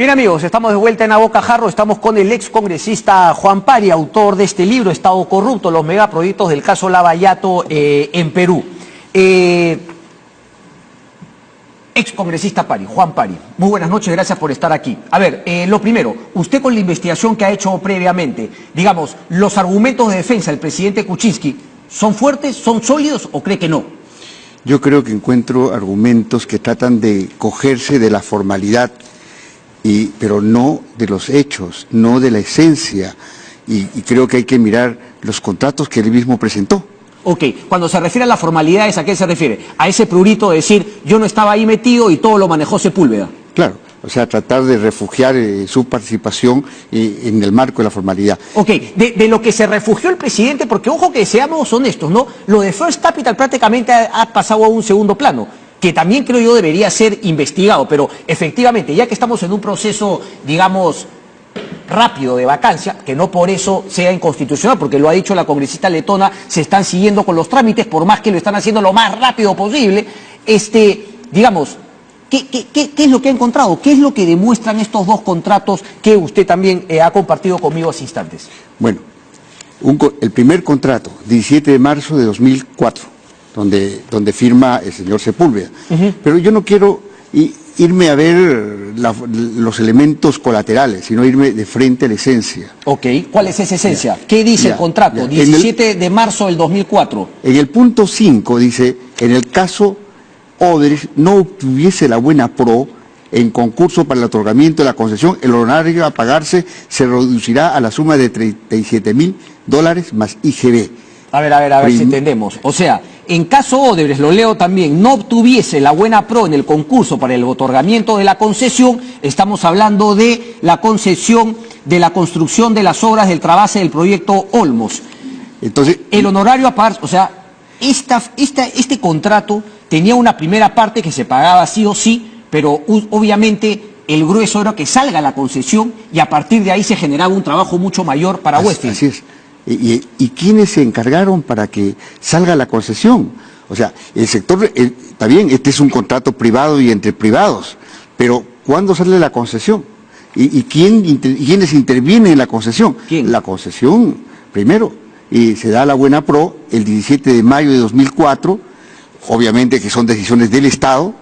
Bien amigos, estamos de vuelta en A Bocajarro, estamos con el ex congresista Juan Pari, autor de este libro, Estado Corrupto, los megaproyectos del caso Lavallato en Perú. Ex congresista Pari, Juan Pari, muy buenas noches, gracias por estar aquí. A ver, lo primero, usted con la investigación que ha hecho previamente, digamos, los argumentos de defensa del presidente Kuczynski, ¿son fuertes, son sólidos o cree que no? Yo creo que encuentro argumentos que tratan de cogerse de la formalidad, pero no de los hechos, no de la esencia, y creo que hay que mirar los contratos que él mismo presentó. Ok, cuando se refiere a las formalidades, ¿a qué se refiere? A ese prurito de decir, yo no estaba ahí metido y todo lo manejó Sepúlveda. Claro, o sea, tratar de refugiar su participación en el marco de la formalidad. Ok, de lo que se refugió el presidente, porque ojo que seamos honestos, ¿no? Lo de First Capital prácticamente ha pasado a un segundo plano, que también creo yo debería ser investigado, pero efectivamente, ya que estamos en un proceso, digamos, rápido de vacancia, que no por eso sea inconstitucional, porque lo ha dicho la congresista letona, se están siguiendo con los trámites, por más que lo están haciendo lo más rápido posible, digamos, ¿qué es lo que ha encontrado? ¿Qué es lo que demuestran estos dos contratos que usted también ha compartido conmigo hace instantes? Bueno, el primer contrato, 17 de marzo de 2004, donde firma el señor Sepúlveda. Pero yo no quiero irme a ver los elementos colaterales, sino irme de frente a la esencia. Ok, ¿cuál es esa esencia? ¿Qué dice el contrato? 17 de marzo del 2004. En el punto 5 dice, en el caso Odebrecht no obtuviese la buena pro en concurso para el otorgamiento de la concesión, el honorario a pagarse se reducirá a la suma de $37.000 más IGB. A ver si entendemos. O sea, en caso Odebrecht, lo leo también, no obtuviese la buena pro en el concurso para el otorgamiento de la concesión, estamos hablando de la concesión de la construcción de las obras del trabase del proyecto Olmos. Entonces, el honorario a pagar, o sea, este contrato tenía una primera parte que se pagaba sí o sí, pero obviamente el grueso era que salga la concesión y a partir de ahí se generaba un trabajo mucho mayor para Westfield. Así es. ¿Y quiénes se encargaron para que salga la concesión? O sea, el sector, está bien, este es un contrato privado y entre privados, pero ¿cuándo sale la concesión? ¿Y quiénes intervienen en la concesión? ¿Quién? La concesión, primero, y se da la buena pro el 17 de mayo de 2004, obviamente que son decisiones del Estado.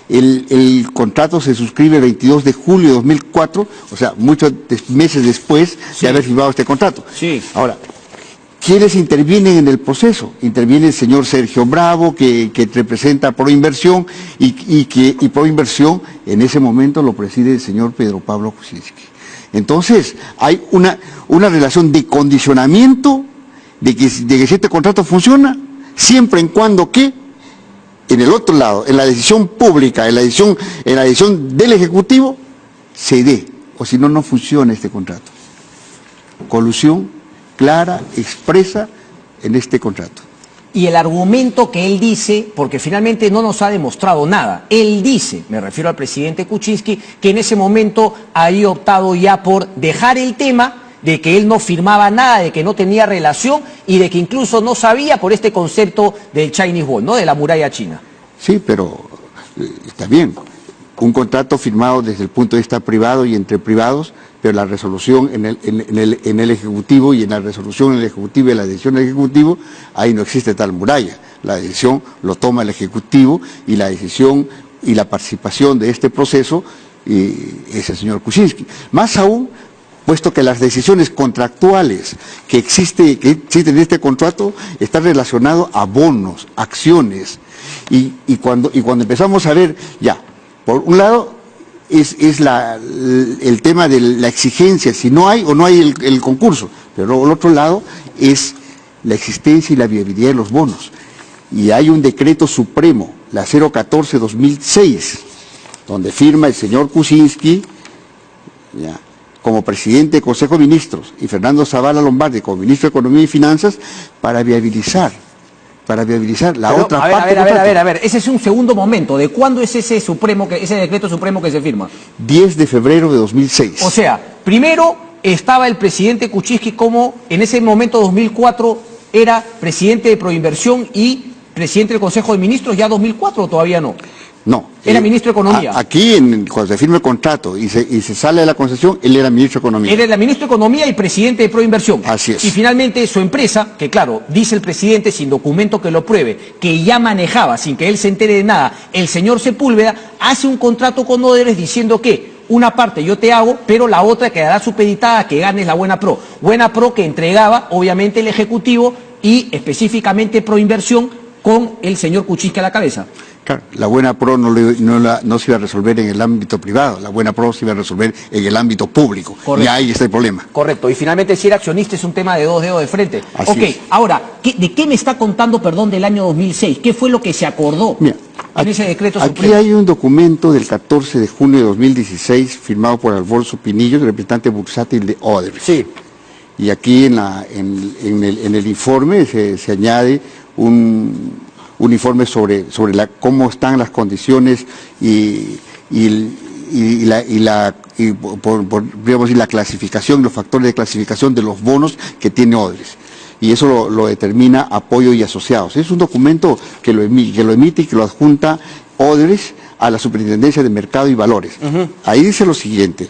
El contrato se suscribe el 22 de julio de 2004, o sea, muchos meses después de haber firmado este contrato. Sí. Ahora, ¿quiénes intervienen en el proceso? Interviene el señor Sergio Bravo, que representa Proinversión, y Proinversión en ese momento lo preside el señor Pedro Pablo Kuczynski. Entonces, hay una relación de condicionamiento de que si este contrato funciona, siempre en cuando que en el otro lado, en la decisión pública, en la decisión del Ejecutivo, se dé, o si no, no funciona este contrato. Colusión clara, expresa en este contrato. Y el argumento que él dice, porque finalmente no nos ha demostrado nada, él dice, me refiero al presidente Kuczynski, que en ese momento había optado ya por dejar el tema de que él no firmaba nada, de que no tenía relación y de que incluso no sabía por este concepto del Chinese Wall, ¿no? De la muralla china. Sí, pero está bien. Un contrato firmado desde el punto de vista privado y entre privados, pero la resolución en el Ejecutivo y en la resolución en el Ejecutivo y la decisión del Ejecutivo, ahí no existe tal muralla. La decisión lo toma el Ejecutivo y la decisión y la participación de este proceso es el señor Kuczynski. Más aún, puesto que las decisiones contractuales que existen en este contrato están relacionadas a bonos, acciones, y cuando empezamos a ver, ya, por un lado es el tema de la exigencia, si no hay o no hay el concurso, pero por otro lado es la existencia y la viabilidad de los bonos, y hay un decreto supremo, la 014-2006, donde firma el señor Kuczynski, ya, como presidente del Consejo de Ministros, y Fernando Zavala Lombardi como ministro de Economía y Finanzas, para viabilizar la otra parte. A ver, ese es un segundo momento. ¿De cuándo es ese decreto supremo que se firma? 10 de febrero de 2006. O sea, primero estaba el presidente Kuczynski como, en ese momento 2004, era presidente de Proinversión y presidente del Consejo de Ministros, ya 2004 o todavía no. No. Era ministro de Economía. Aquí, cuando se firma el contrato y se sale de la concesión, él era ministro de Economía. Él era ministro de Economía y presidente de Proinversión. Así es. Y finalmente su empresa, que claro, dice el presidente sin documento que lo pruebe, que ya manejaba, sin que él se entere de nada, el señor Sepúlveda, hace un contrato con Odebrecht diciendo que una parte yo te hago, pero la otra quedará supeditada a que ganes la Buena Pro. Buena Pro que entregaba, obviamente, el Ejecutivo y específicamente Proinversión con el señor Kuczynski a la cabeza. Claro, la Buena Pro no se iba a resolver en el ámbito privado, la Buena Pro se iba a resolver en el ámbito público. Correcto. Y ahí está el problema. Correcto, y finalmente si era accionista es un tema de dos dedos de frente. Así es. Ahora, ¿de qué me está contando, perdón, del año 2006? ¿Qué fue lo que se acordó Mira, en ese decreto aquí supremo? hay un documento del 14 de junio de 2016 firmado por Alfonso Pinillo, el representante bursátil de Odebrecht. Sí. Y aquí en el informe se añade un informe sobre cómo están las condiciones digamos, la clasificación, los factores de clasificación de los bonos que tiene Odebrecht. Y eso lo determina Apoyo y Asociados. Es un documento que lo emite y que lo adjunta Odebrecht a la Superintendencia de Mercado y Valores. Ahí dice lo siguiente.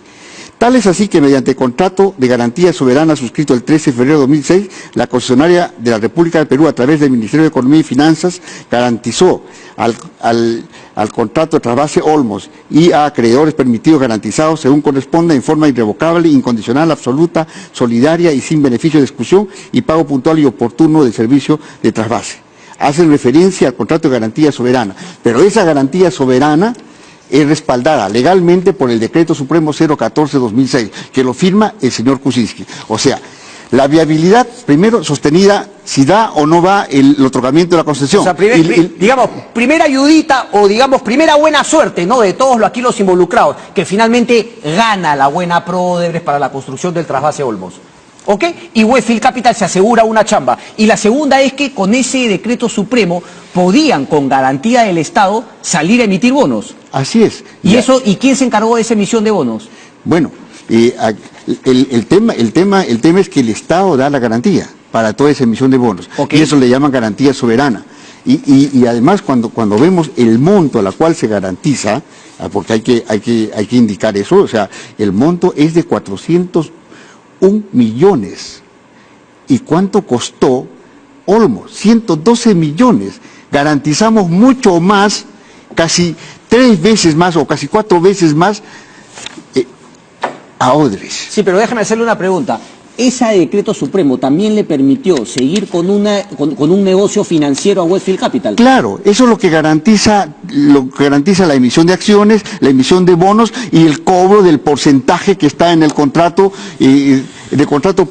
Tal es así que mediante contrato de garantía soberana suscrito el 13 de febrero de 2006, la concesionaria de la República del Perú a través del Ministerio de Economía y Finanzas garantizó al contrato de trasvase Olmos y a acreedores permitidos garantizados según corresponda en forma irrevocable, incondicional, absoluta, solidaria y sin beneficio de exclusión y pago puntual y oportuno del servicio de trasvase. Hacen referencia al contrato de garantía soberana, pero esa garantía soberana es respaldada legalmente por el Decreto Supremo 014-2006, que lo firma el señor Kuczynski. O sea, la viabilidad, primero, sostenida, si da o no va el otorgamiento de la concesión. O sea, digamos, primera ayudita o digamos, primera buena suerte, ¿no?, de todos aquí los involucrados, que finalmente gana la Buena Pro Odebrecht para la construcción del trasvase Olmos. ¿Ok? Y Westfield Capital se asegura una chamba. Y la segunda es que con ese decreto supremo podían, con garantía del Estado, salir a emitir bonos. Así es. ¿Y quién se encargó de esa emisión de bonos? Bueno, el tema es que el Estado da la garantía para toda esa emisión de bonos. Okay. Y eso le llaman garantía soberana. Y además cuando vemos el monto a la cual se garantiza, porque hay que indicar eso, o sea, el monto es de 401 millones. ¿Y cuánto costó Olmos? 112 millones. Garantizamos mucho más, casi 3 veces más o casi 4 veces más a Odebrecht. Sí, pero déjame hacerle una pregunta. ¿Ese decreto supremo también le permitió seguir con un negocio financiero a Westfield Capital? Claro, eso es lo que garantiza la emisión de acciones, la emisión de bonos y el cobro del porcentaje que está en el contrato,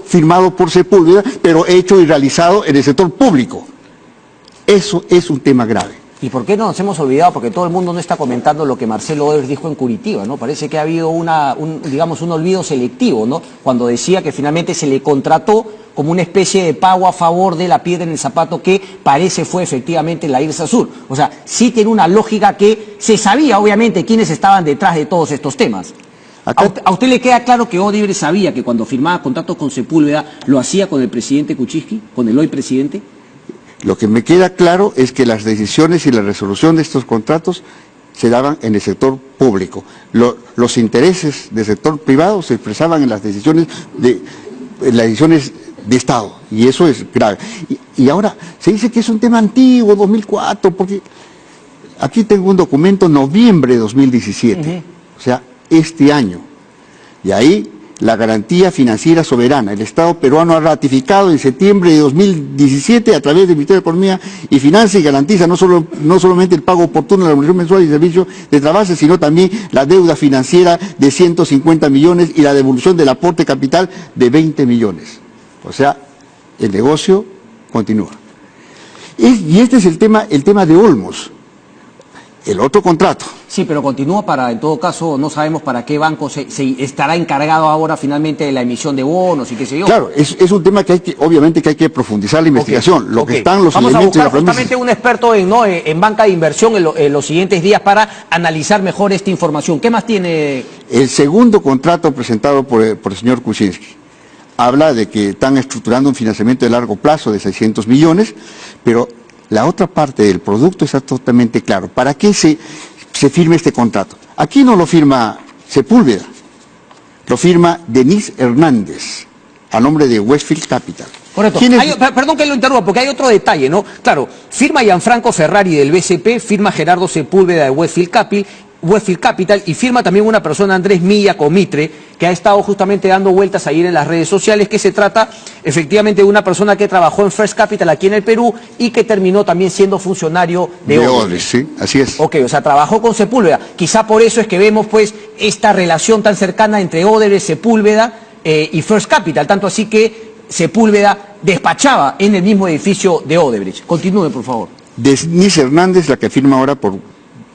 firmado por Sepúlveda, pero hecho y realizado en el sector público. Eso es un tema grave. ¿Y por qué no nos hemos olvidado? Porque todo el mundo no está comentando lo que Marcelo Odebrecht dijo en Curitiba, ¿no? Parece que ha habido un olvido selectivo, ¿no? Cuando decía que finalmente se le contrató como una especie de pago a favor de la piedra en el zapato que parece fue efectivamente la IRSA Sur. O sea, sí tiene una lógica que se sabía, obviamente, quiénes estaban detrás de todos estos temas. ¿A usted le queda claro que Odebrecht sabía que cuando firmaba contratos con Sepúlveda lo hacía con el presidente Kuczynski, con el hoy presidente? Lo que me queda claro es que las decisiones y la resolución de estos contratos se daban en el sector público. Los intereses del sector privado se expresaban en las decisiones de Estado, y eso es grave. Y ahora se dice que es un tema antiguo, 2004, porque aquí tengo un documento, noviembre de 2017, o sea, este año, y ahí la garantía financiera soberana. El Estado peruano ha ratificado en septiembre de 2017 a través del Ministerio de Economía y Finanzas y garantiza no solamente el pago oportuno de la remuneración mensual y servicio de trabajo, sino también la deuda financiera de 150 millones y la devolución del aporte capital de 20 millones. O sea, el negocio continúa. Y este es el tema de Olmos. El otro contrato. Sí, pero continúa en todo caso, no sabemos para qué banco se estará encargado ahora finalmente de la emisión de bonos y qué sé yo. Claro, es un tema que obviamente hay que profundizar la investigación. Lo que están los Vamos elementos a buscar justamente un experto en banca de inversión en los siguientes días para analizar mejor esta información. ¿Qué más tiene? El segundo contrato presentado por el señor Kuczynski habla de que están estructurando un financiamiento de largo plazo de 600 millones, pero la otra parte del producto está totalmente claro. ¿Para qué si se firme este contrato. Aquí no lo firma Sepúlveda, lo firma Denis Hernández, a nombre de Westfield Capital. Correcto. Perdón que lo interrumpa, porque hay otro detalle, ¿no? Claro, firma Gianfranco Ferrari del BCP, firma Gerardo Sepúlveda de Westfield Capital y firma también una persona, Andrés Milla Comitre, que ha estado justamente dando vueltas ayer en las redes sociales, que se trata efectivamente de una persona que trabajó en First Capital aquí en el Perú y que terminó también siendo funcionario de Odebrecht. Sí, así es. Ok, o sea, trabajó con Sepúlveda. Quizá por eso es que vemos pues esta relación tan cercana entre Odebrecht, Sepúlveda y First Capital, tanto así que Sepúlveda despachaba en el mismo edificio de Odebrecht. Continúe, por favor. Denis Hernández, la que firma ahora por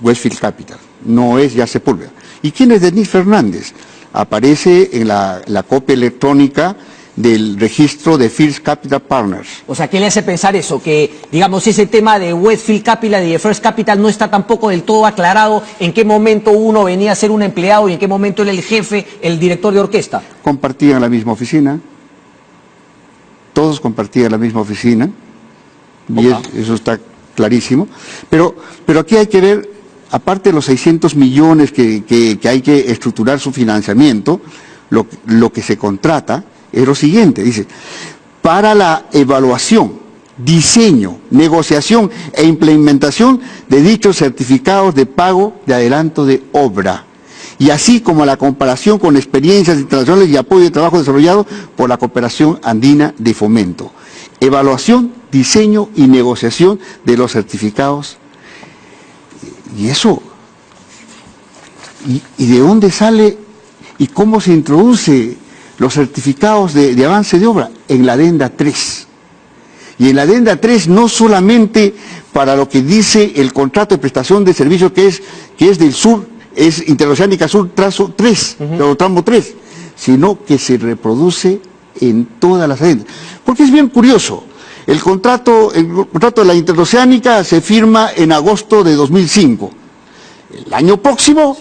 Westfield Capital, no es ya Sepúlveda. ¿Y quién es Denis Fernández? Aparece en la copia electrónica del registro de First Capital Partners. O sea, ¿qué le hace pensar eso? Que, digamos, ese tema de Westfield Capital y de First Capital no está tampoco del todo aclarado en qué momento uno venía a ser un empleado y en qué momento era el jefe, el director de orquesta. Compartían la misma oficina, todos compartían la misma oficina, y eso está clarísimo. Pero aquí hay que ver, aparte de los 600 millones que hay que estructurar su financiamiento, lo que se contrata es lo siguiente, dice, para la evaluación, diseño, negociación e implementación de dichos certificados de pago de adelanto de obra, y así como la comparación con experiencias internacionales y apoyo de trabajo desarrollado por la Cooperación Andina de Fomento. Evaluación, diseño y negociación de los certificados. Y eso, ¿y de dónde sale y cómo se introduce los certificados de avance de obra? En la adenda 3. Y en la adenda 3 no solamente para lo que dice el contrato de prestación de servicios que es del sur, es Interoceánica Sur trazo 3, tramo 3, sino que se reproduce en todas las adendas. Porque es bien curioso, el contrato de la Interoceánica se firma en agosto de 2005. El año próximo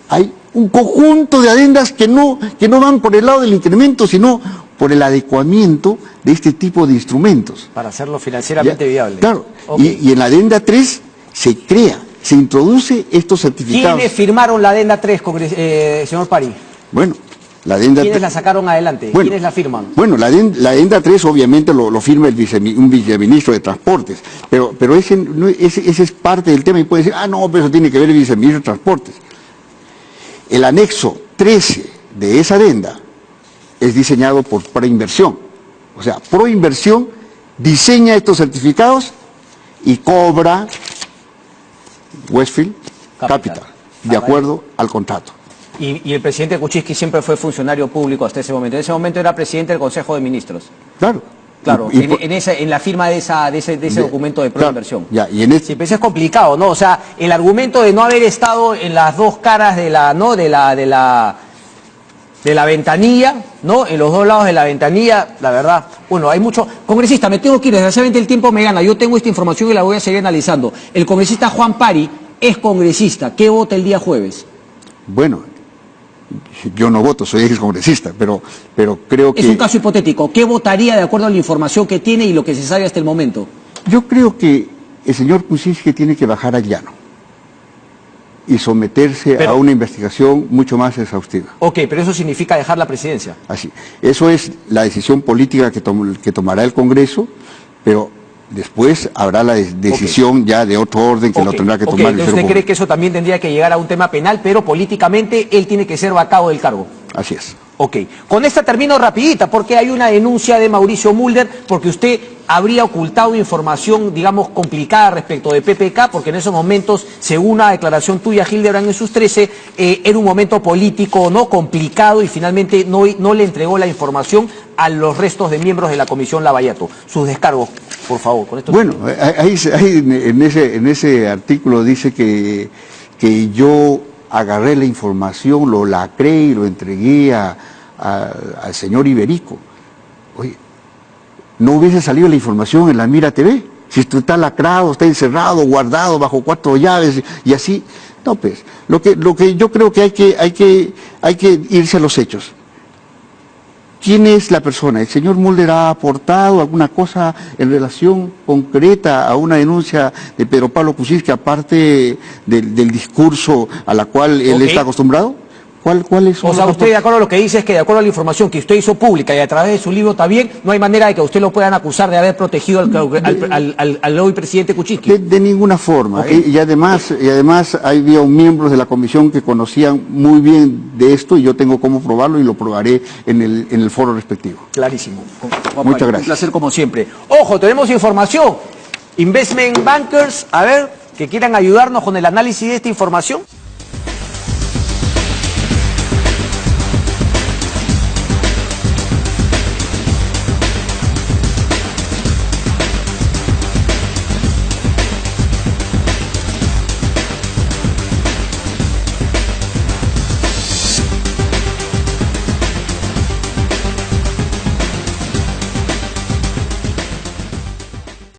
hay un conjunto de adendas que no van por el lado del incremento, sino por el adecuamiento de este tipo de instrumentos. Para hacerlo financieramente viable. Claro, y en la adenda 3 se introduce estos certificados. ¿Quiénes firmaron la adenda 3, señor Pari? Bueno, la adenda 3... ¿Quiénes la sacaron adelante? Bueno, ¿Quiénes la firman? Bueno, la adenda 3 obviamente lo firma un viceministro de Transportes, pero ese es parte del tema y puede decir, no, pero eso tiene que ver el viceministro de Transportes. El anexo 13 de esa adenda es diseñado por Proinversión. O sea, Proinversión diseña estos certificados y cobra Westfield Capital, de acuerdo al contrato. Y el presidente Kuczynski siempre fue funcionario público hasta ese momento. En ese momento era presidente del Consejo de Ministros. Claro. Claro, en la firma de ese documento de Proinversión. Claro, sí, pero eso es complicado, ¿no? O sea, el argumento de no haber estado en las dos caras de la ventanilla, ¿no? En los dos lados de la ventanilla, la verdad, bueno, hay mucho... Congresista, me tengo que ir, desgraciadamente el tiempo me gana, yo tengo esta información y la voy a seguir analizando. El congresista Juan Pari es congresista, ¿qué vota el día jueves? Bueno, yo no voto, soy excongresista, pero creo que... Es un caso hipotético, ¿qué votaría de acuerdo a la información que tiene y lo que se sabe hasta el momento? Yo creo que el señor Kuczynski tiene que bajar al llano y someterse a una investigación mucho más exhaustiva. Ok, pero eso significa dejar la presidencia. Así, eso es la decisión política que tomará el Congreso, pero después habrá la decisión ya de otro orden que lo tendrá que tomar el Entonces usted cree que eso también tendría que llegar a un tema penal, pero políticamente él tiene que ser vacado del cargo. Así es. Ok, con esta termino rapidita porque hay una denuncia de Mauricio Mulder porque usted habría ocultado información, digamos, complicada respecto de PPK, porque en esos momentos, según una declaración tuya, Hildebrand, en sus 13, era un momento político no complicado y finalmente no le entregó la información a los restos de miembros de la Comisión Lavallato. Sus descargos, por favor. Con esto bueno, ahí en ese artículo dice que yo agarré la información, lo lacré y lo entregué al señor Iberico. Oye, no hubiese salido la información en la Mira TV, si esto está lacrado, está encerrado, guardado bajo 4 llaves y así. No, pues, lo que yo creo que hay que irse a los hechos. ¿Quién es la persona? ¿El señor Mulder ha aportado alguna cosa en relación concreta a una denuncia de Pedro Pablo Kuczynski, aparte del discurso a la cual él está acostumbrado? ¿Cuáles son O sea, usted de acuerdo a lo que dice es que de acuerdo a la información que usted hizo pública y a través de su libro también, no hay manera de que a usted lo puedan acusar de haber protegido al hoy presidente Kuczynski. De ninguna forma. Okay. Y además había miembros de la comisión que conocían muy bien de esto y yo tengo cómo probarlo y lo probaré en el foro respectivo. Clarísimo. Muchas gracias. Un placer como siempre. Ojo, tenemos información. Investment Bankers, a ver, que quieran ayudarnos con el análisis de esta información.